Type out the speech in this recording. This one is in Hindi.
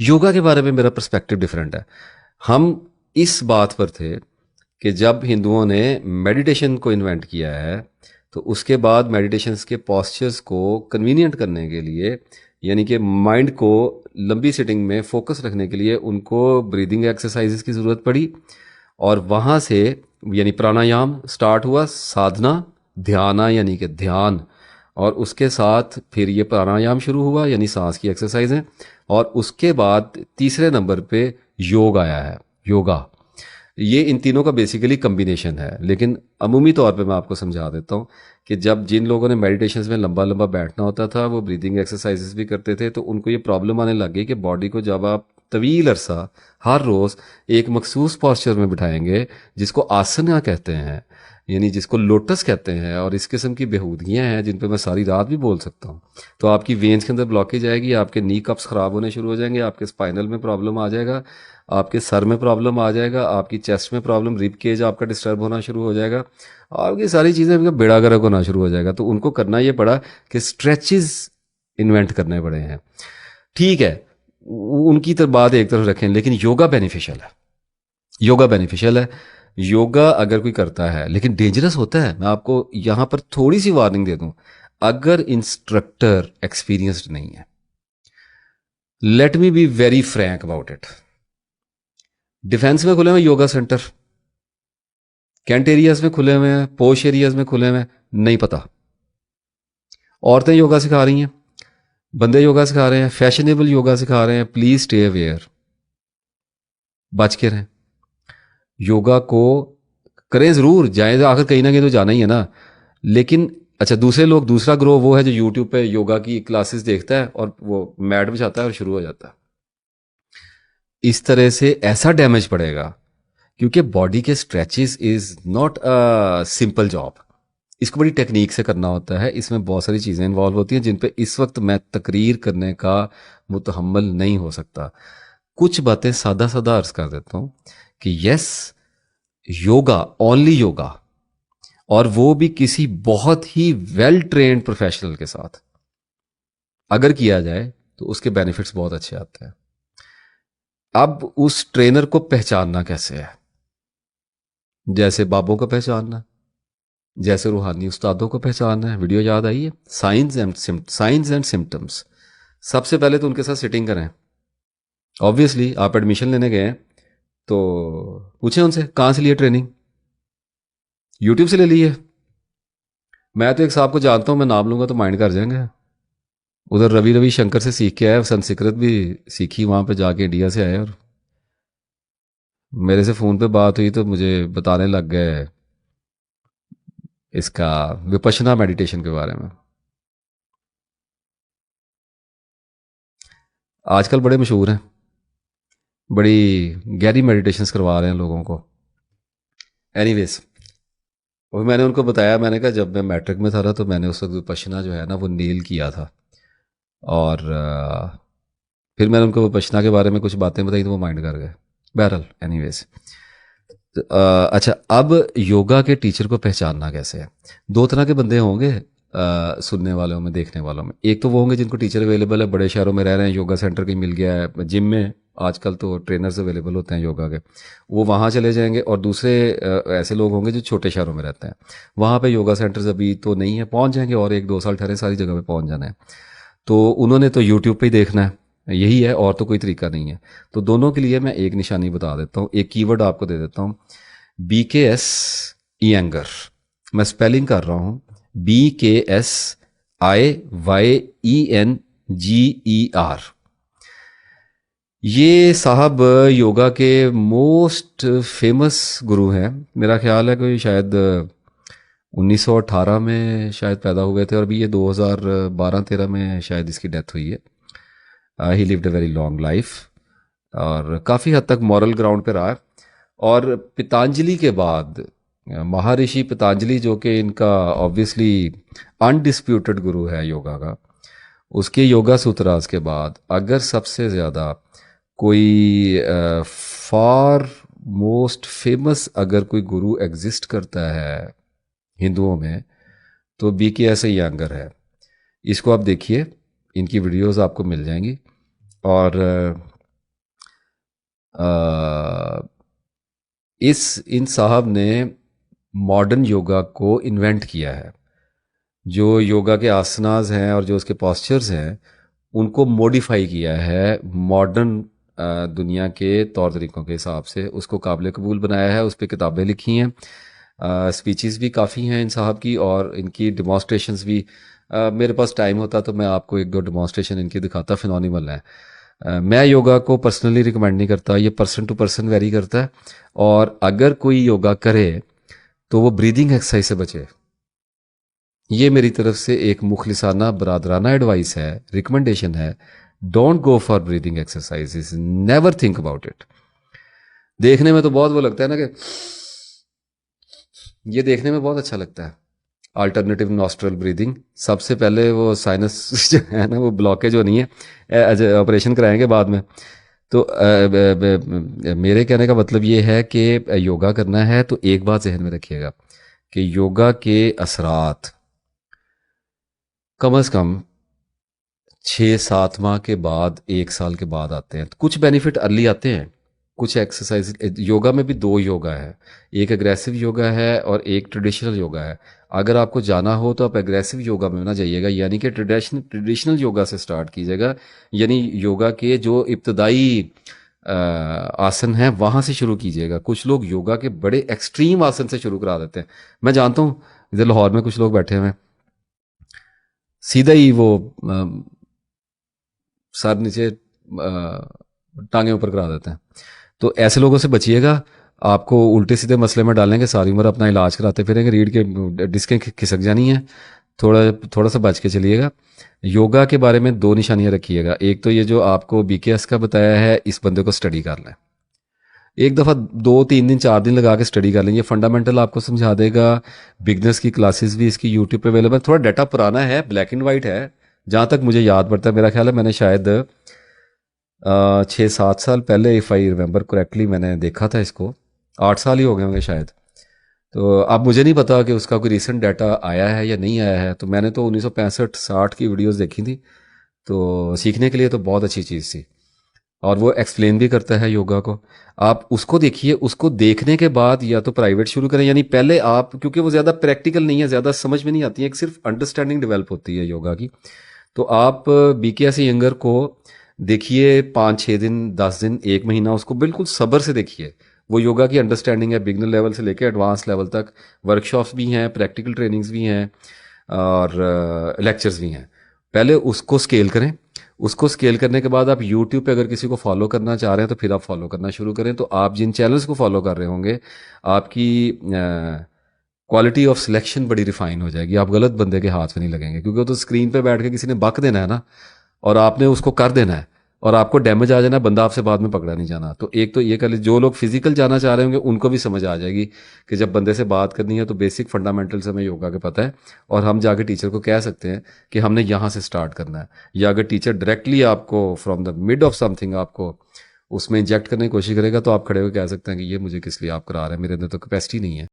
योगा के बारे में मेरा पर्सपेक्टिव डिफरेंट है। हम इस बात पर थे कि जब हिंदुओं ने मेडिटेशन को इन्वेंट किया है तो उसके बाद मेडिटेशंस के पॉस्चर्स को कन्वीनियंट करने के लिए, यानी कि माइंड को लंबी सिटिंग में फोकस रखने के लिए उनको ब्रीदिंग एक्सरसाइजेस की ज़रूरत पड़ी। और वहाँ से यानी प्राणायाम स्टार्ट हुआ, साधना, ध्याना यानी कि ध्यान, और उसके साथ फिर ये प्राणायाम शुरू हुआ यानी सांस की एक्सरसाइजें, और उसके बाद तीसरे नंबर पे योग आया है, योगा। ये इन तीनों का बेसिकली कम्बिनेशन है। लेकिन अमूमी तौर पे मैं आपको समझा देता हूँ कि जब जिन लोगों ने मेडिटेशन में लंबा लंबा बैठना होता था वो ब्रीदिंग एक्सरसाइजेस भी करते थे, तो उनको ये प्रॉब्लम आने लग गई कि बॉडी को जब आप तवील अरसा हर रोज़ एक मखसूस पॉस्चर में बिठाएंगे जिसको आसना कहते हैं, यानी जिसको लोटस कहते हैं, और इस किस्म की बेहूदगियाँ हैं जिन पे मैं सारी रात भी बोल सकता हूँ, तो आपकी वेन्स के अंदर ब्लॉकेज आएगी, आपके नी कप्स ख़राब होने शुरू हो जाएंगे, आपके स्पाइनल में प्रॉब्लम आ जाएगा, आपके सर में प्रॉब्लम आ जाएगा, आपकी चेस्ट में प्रॉब्लम, रिब केज आपका डिस्टर्ब होना शुरू हो जाएगा, आपकी सारी चीज़ें आपका बेड़ा गर्क होना शुरू हो जाएगा। तो उनको करना ये पड़ा कि स्ट्रेचेस इन्वेंट करने पड़े हैं। ठीक है, उनकी तो बात एक तरफ रखें, लेकिन योगा बेनिफिशियल है। योगा बेनिफिशियल है। योगा अगर कोई करता है, लेकिन डेंजरस होता है। मैं आपको यहां पर थोड़ी सी वार्निंग दे दूं, अगर इंस्ट्रक्टर एक्सपीरियंस्ड नहीं है, let me be very Frank about it. Defence में खुले हुए योगा सेंटर, कैंट एरियाज में खुले हुए हैं, पोश एरियाज में खुले हुए हैं, नहीं पता। औरतें योगा सिखा रही हैं, बंदे योगा सिखा रहे हैं, फैशनेबल योगा सिखा रहे हैं, प्लीज स्टे अवेयर, बच के रहें। योगा को करें जरूर, जाए तो आखिर कहीं ना कहीं तो जाना ही है ना। लेकिन अच्छा, दूसरे लोग, दूसरा ग्रोह वो है जो यूट्यूब पे योगा की क्लासेस देखता है और वो मैट बिछाता है और शुरू हो जाता है। इस तरह से ऐसा डैमेज पड़ेगा, क्योंकि बॉडी के stretches is not a simple job. इसको बड़ी टेक्निक से करना होता है, इसमें बहुत सारी चीज़ें इन्वॉल्व होती हैं जिन पे इस वक्त मैं तकरीर करने का मुतहम्मल नहीं हो सकता। कुछ बातें सादा सादा अर्ज कर देता हूँ कि यस, योगा, ओनली योगा, और वो भी किसी बहुत ही वेल ट्रेन्ड प्रोफेशनल के साथ अगर किया जाए तो उसके बेनिफिट्स बहुत अच्छे आते हैं। अब उस ट्रेनर को पहचानना कैसे है? जैसे बाबों को पहचानना, जैसे रूहानी उस्तादों को पहचानना है। वीडियो याद आई है, साइंस एंड सिम्टम्स। सबसे पहले तो उनके साथ सिटिंग करें। ऑब्वियसली आप एडमिशन लेने गए हैं तो पूछें उनसे कहाँ से लिए ट्रेनिंग। यूट्यूब से ले ली है? मैं तो एक साहब को जानता हूँ, मैं नाम लूंगा तो माइंड कर जाएंगे। उधर रवि रवि शंकर से सीख के आया, संस्कृत भी सीखी वहां पे जाके, इंडिया से आए, और मेरे से फ़ोन पे बात हुई तो मुझे बताने लग गए इसका विपश्यना मेडिटेशन के बारे में। आजकल बड़े मशहूर हैं, बड़ी गहरी मेडिटेशंस करवा रहे हैं लोगों को। एनीवेज, और मैंने उनको बताया, मैंने कहा जब मैं मैट्रिक में था ना तो मैंने उस वक्त विपश्यना जो है ना वो नील किया था। और फिर मैंने उनको विपश्यना के बारे में कुछ बातें बताई तो वो माइंड कर गए। बहरहाल, एनीवेज, अच्छा, अब योगा के टीचर को पहचानना कैसे है? दो तरह के बंदे होंगे सुनने वालों में, देखने वालों में। एक तो वो होंगे जिनको टीचर अवेलेबल है, बड़े शहरों में रह रहे हैं, योगा सेंटर कहीं मिल गया है, जिम में आजकल तो ट्रेनर्स अवेलेबल होते हैं योगा के, वो वहाँ चले जाएंगे। और दूसरे ऐसे लोग होंगे जो छोटे शहरों में रहते हैं, वहाँ पे योगा सेंटर्स अभी तो नहीं है, पहुँच जाएंगे और एक दो साल ठहरे सारी जगह पे पहुँच जाना है। तो उन्होंने तो यूट्यूब पे ही देखना है, यही है, और तो कोई तरीका नहीं है। तो दोनों के लिए मैं एक निशानी बता देता हूँ, एक कीवर्ड आपको दे देता हूँ, BKS इयंगर। मैं स्पेलिंग कर रहा हूं, BKSIYENGER। ये साहब योगा के मोस्ट फेमस गुरु हैं। मेरा ख्याल है कोई शायद 1918 में शायद पैदा हुए थे, और अभी ये 2012-13 में शायद इसकी डेथ हुई है। ही lived a very long life और काफ़ी हद तक मॉरल ग्राउंड पे रहा है। और पितांजलि के बाद महर्षि पितांजलि, जो कि इनका ऑब्वियसली अनडिस्प्यूटेड गुरु है योगा का, उसके योगा सूत्रास के बाद अगर सबसे ज़्यादा कोई फार मोस्ट फेमस अगर कोई गुरु एग्जिस्ट करता है हिंदुओं में, तो BKS इयंगर है। इसको आप देखिए, इनकी वीडियोस आपको मिल जाएंगी। और अ, इस इन साहब ने मॉडर्न योगा को इन्वेंट किया है। जो योगा के आसनास हैं और जो उसके पॉस्चर्स हैं उनको मॉडिफाई किया है मॉडर्न दुनिया के तौर तरीकों के हिसाब से, उसको काबिल कबूल बनाया है। उस पर किताबें लिखी हैं, स्पीचेस भी काफ़ी हैं इन साहब की, और इनकी डिमॉन्स्ट्रेशंस भी। मेरे पास टाइम होता तो मैं आपको एक दो डिमॉन्स्ट्रेशन इनकी दिखाता, फिनोमिनल है। मैं योगा को पर्सनली रिकमेंड नहीं करता, ये पर्सन टू पर्सन वेरी करता है। और अगर कोई योगा करे तो वो ब्रीदिंग एक्सरसाइज से बचे। ये मेरी तरफ से एक मुखलिसाना बरादराना एडवाइस है, रिकमेंडेशन है। Don't go for breathing exercises, never think about it. देखने में तो बहुत वो लगता है ना कि ये देखने में बहुत अच्छा लगता है, अल्टरनेटिव नॉस्ट्रल ब्रीदिंग। सबसे पहले वो साइनस जो है ना, वो ब्लॉकेज जो नहीं है, ऑपरेशन कराएंगे बाद में। तो मेरे कहने का मतलब ये है कि योगा करना है तो एक बात जहन में रखिएगा कि योगा के असरात कम अज़ कम 6-7 माह के बाद, 1 साल के बाद आते हैं। तो कुछ बेनिफिट अर्ली आते हैं। कुछ एक्सरसाइज योगा में भी दो योगा है, एक एग्रेसिव योगा है और एक ट्रेडिशनल योगा है। अगर आपको जाना हो तो आप एग्रेसिव योगा में ना जाइएगा, यानी कि ट्रेडिशनल योगा से स्टार्ट कीजिएगा। यानी योगा के जो इब्तदाई आसन हैं वहाँ से शुरू कीजिएगा। कुछ लोग योगा के बड़े एक्सट्रीम आसन से शुरू करा देते हैं। मैं जानता हूँ, इधर लाहौर में कुछ लोग बैठे हुए हैं, सीधा ही वो सर नीचे टांगे ऊपर करा देते हैं। तो ऐसे लोगों से बचिएगा। आपको उल्टे सीधे मसले में डालेंगे, सारी उम्र अपना इलाज कराते फिरेंगे, रीढ़ के डिस्कें खिसक जानी है। थोड़ा थोड़ा सा बच के चलिएगा। योगा के बारे में दो निशानियां रखिएगा। एक तो ये जो आपको बीकेएस का बताया है, इस बंदे को स्टडी कर लें। एक दफ़ा 2-3 दिन 4 दिन लगा के स्टडी कर लें, ये फंडामेंटल आपको समझा देगा। बिगनर्स की क्लासेस भी इसकी यूट्यूब पे अवेलेबल। थोड़ा डाटा पुराना है, ब्लैक एंड वाइट है, जहाँ तक मुझे याद पड़ता है। मेरा ख्याल है मैंने शायद 6-7 साल पहले, इफ़ आई रिमेंबर करेक्टली, मैंने देखा था इसको। 8 साल ही हो गए होंगे शायद। तो अब मुझे नहीं पता कि उसका कोई रिसेंट डाटा आया है या नहीं आया है। तो मैंने तो 1965-60 की वीडियोस देखी थी। तो सीखने के लिए तो बहुत अच्छी चीज़ थी। और वो एक्सप्लेन भी करता है योगा को। आप उसको देखिए, उसको देखने के बाद या तो प्राइवेट शुरू करें, यानी पहले आप, क्योंकि वो ज़्यादा प्रैक्टिकल नहीं है, ज़्यादा समझ में नहीं आती है, एक सिर्फ अंडरस्टैंडिंग डेवलप होती है योगा की। तो आप बीकेएस यंगर को देखिए, 5-6 दिन, 10 दिन, 1 महीना उसको बिल्कुल सब्र से देखिए। वो योगा की अंडरस्टैंडिंग है, बिगनर लेवल से लेकर एडवांस लेवल तक। वर्कशॉप्स भी हैं, प्रैक्टिकल ट्रेनिंग्स भी हैं, और लेक्चर्स भी हैं। पहले उसको स्केल करें। उसको स्केल करने के बाद आप यूट्यूब पे अगर किसी को फॉलो करना चाह रहे हैं तो फिर आप फॉलो करना शुरू करें। तो आप जिन चैनल्स को फॉलो कर रहे होंगे, आपकी क्वालिटी ऑफ सिलेक्शन बड़ी रिफाइन हो जाएगी। आप गलत बंदे के हाथ में नहीं लगेंगे, क्योंकि वो तो स्क्रीन पे बैठ के किसी ने बक देना है ना, और आपने उसको कर देना है, और आपको डैमेज आ जाना है, बंदा आपसे बाद में पकड़ा नहीं जाना। तो एक तो ये कर लीजिए। जो लोग फिजिकल जाना चाह रहे होंगे उनको भी समझ आ जाएगी कि जब बंदे से बात करनी है तो बेसिक फंडामेंटल्स हमें योगा के पता है, और हम जाके टीचर को कह सकते हैं कि हमने यहाँ से स्टार्ट करना है। या अगर टीचर डायरेक्टली आपको from the mid of something आपको उसमें इंजेक्ट करने की कोशिश करेगा, तो आप खड़े होकर कह सकते हैं कि ये मुझे किस लिए आप करा रहे हैं, मेरे अंदर तो कैपेसिटी नहीं है।